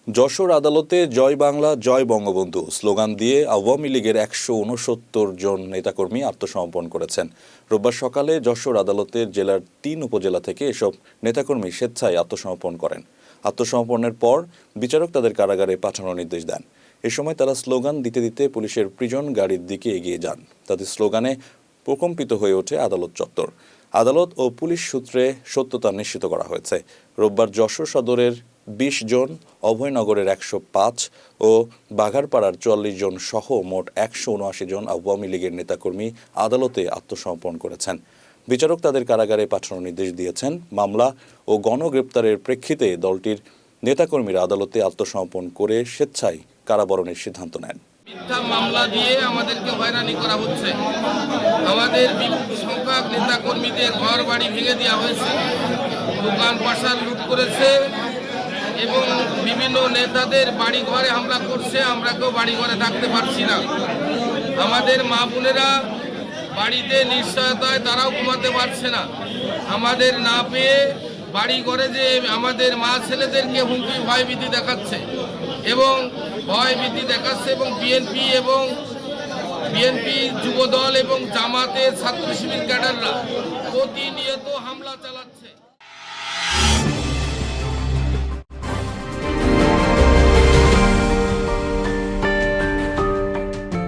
যশোর আদালতে জয় বাংলা জয় বঙ্গবন্ধু স্লোগান দিয়ে আওয়ামী লীগের ১৬৯ জন নেতাকর্মী আত্মসমর্পণ করেছেন। রোববার সকালে যশোর আদালতের জেলার ৩ উপজেলা থেকে এসব নেতাকর্মী স্বেচ্ছায় আত্মসমর্পণ করেন। আত্মসমর্পণের পর বিচারক তাদের কারাগারে পাঠানোর নির্দেশ দেন। এ সময় তারা স্লোগান দিতে দিতে পুলিশের প্রিজন গাড়ির দিকে এগিয়ে যান। তাদের স্লোগানে প্রকম্পিত হয়ে ওঠে আদালত চত্বর। আদালত ও পুলিশ সূত্রে সত্যতা নিশ্চিত করা হয়েছে। রোববার যশোর সদরের ২০ জন, অভয়নগরের ১০৫ ও বাঘারপাড়ার ৪৪ জন সহ মোট ১৭৯ জন আওয়ামী লীগের নেতাকর্মী আদালতে আত্মসমর্পণ করেছেন। বিচারক তাদের কারাগারে পাঠানোর নির্দেশ দিয়েছেন। মামলা ও গণগ্রেপ্তারের প্রেক্ষিতে দলটির নেতাকর্মীরা আদালতে আত্মসমর্পণ করে স্বেচ্ছায় কারাবরণের সিদ্ধান্ত নেন। মিথ্যা মামলা দিয়ে আমাদেরকে হয়রানি করা হচ্ছে। আমাদের বিপুল সংখ্যক নেতা কর্মীদের ঘর বাড়ি ভেঙে দেওয়া হয়েছে, দোকান পাশার লুট করেছে এবং বিভিন্ন নেতাদের বাড়ি ঘরে হামলা করছে। আমরা কেউ বাড়ি ঘরে থাকতে পারছি না। আমাদের মা বোনেরা বাড়িতে নিশ্চয়তায় তারাও ঘুমাতে পারছে না। আমাদের না পেয়ে বাড়ি ঘরে যে আমাদের মা ছেলেদেরকে হুমকি ভয়ভীতি দেখাচ্ছে এবং বিএনপি যুবদল এবং জামাতের ছাত্র শিবির ক্যাডাররা প্রতিনিয়ত হামলা চালাচ্ছে।